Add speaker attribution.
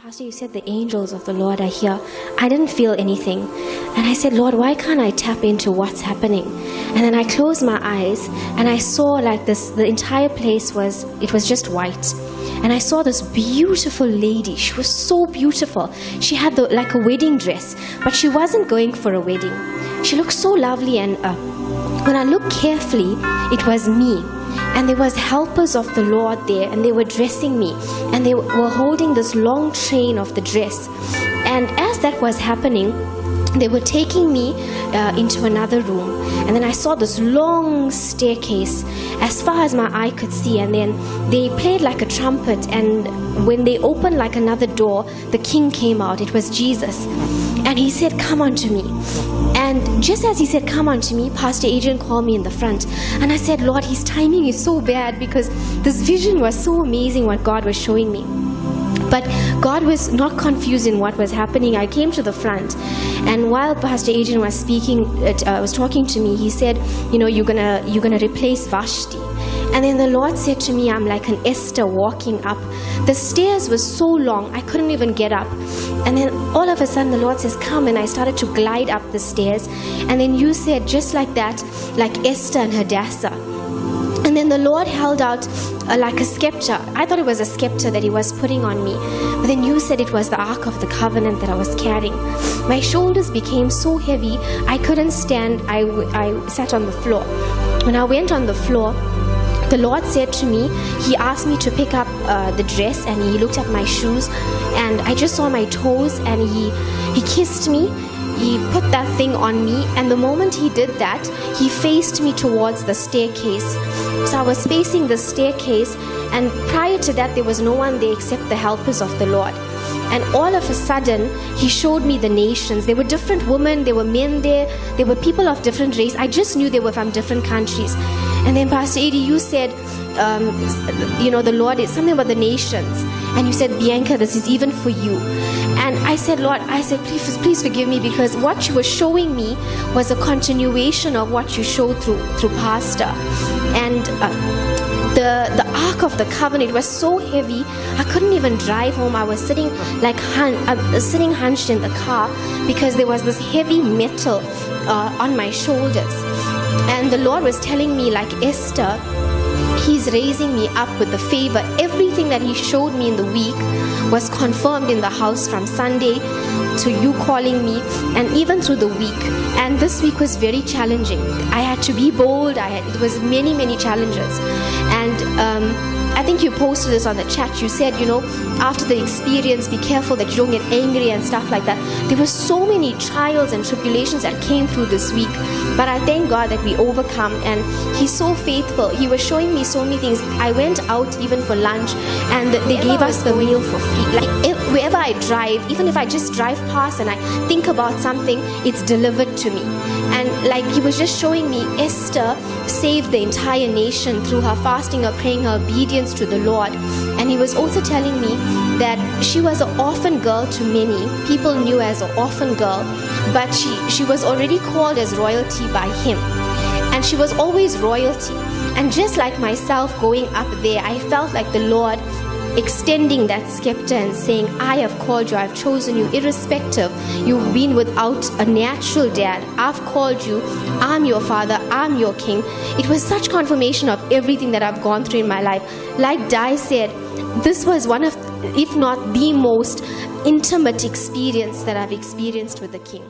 Speaker 1: Pastor, you said the angels of the Lord are here. I didn't feel anything. And I said, Lord, why can't I tap into what's happening? And then I closed my eyes and I saw like this, the entire place was just white. And I saw this beautiful lady. She was so beautiful. She had like a wedding dress, but she wasn't going for a wedding. She looked so lovely, and when I looked carefully, it was me. And there was helpers of the Lord there, and they were dressing me, and they were holding this long train of the dress. And as that was happening, they were taking me into another room, and then I saw this long staircase as far as my eye could see, and then they played like a trumpet, and when they opened like another door, the king came out. It was Jesus, and he said, "Come unto me." And just as he said, "Come unto me," Pastor Adrian called me in the front, and I said, "Lord, his timing is so bad," because this vision was so amazing what God was showing me. But God was not confused in what was happening. I came to the front, and while Pastor Adrian was speaking, was talking to me, he said, "You know, you're gonna replace Vashti." And then the Lord said to me, I'm like an Esther walking up. The stairs were so long, I couldn't even get up. And then all of a sudden the Lord says, "Come," and I started to glide up the stairs. And then you said, just like that, like Esther and Hadassah. And then the Lord held out like a scepter. I thought it was a scepter that he was putting on me. But then you said it was the Ark of the Covenant that I was carrying. My shoulders became so heavy, I couldn't stand. I sat on the floor. When I went on the floor, the Lord said to me, he asked me to pick up the dress, and he looked at my shoes, and I just saw my toes, and he kissed me. He put that thing on me, and the moment he did that, he faced me towards the staircase. So I was facing the staircase, and prior to that, there was no one there except the helpers of the Lord. And all of a sudden, he showed me the nations. There were different women, there were men there were people of different race. I just knew they were from different countries. And then Pastor Eddie, you said, the Lord is something about the nations. And you said, "Bianca, this is even for you." And I said, Lord, please forgive me, because what you were showing me was a continuation of what you showed through Pastor. And the Ark of the Covenant was so heavy, I couldn't even drive home. I was sitting sitting hunched in the car because there was this heavy metal on my shoulders. And the Lord was telling me, like Esther, He's raising me up with the favor. Everything that He showed me in the week was confirmed in the house, from Sunday to you calling me, and even through the week. And this week was very challenging. I had to be bold. It was many challenges. And I think you posted this on the chat. You said, after the experience, be careful that you don't get angry and stuff like that. There were so many trials and tribulations that came through this week. But I thank God that we overcome, and He's so faithful. He was showing me so many things. I went out even for lunch, and they gave us the meal for free. Like wherever I drive, even if I just drive past and I think about something, it's delivered to me. And like He was just showing me, Esther saved the entire nation through her fasting, her praying, her obedience to the Lord. And He was also telling me that she was an orphan girl to many. People knew as an orphan girl, but she was already called as royalty by Him. And she was always royalty. And just like myself going up there, I felt like the Lord extending that scepter and saying, "I have called you, I've chosen you, irrespective. You've been without a natural dad. I've called you. I'm your father. I'm your king." It was such confirmation of everything that I've gone through in my life. Like Dai said, this was one of, if not the most intimate experience that I've experienced with the King.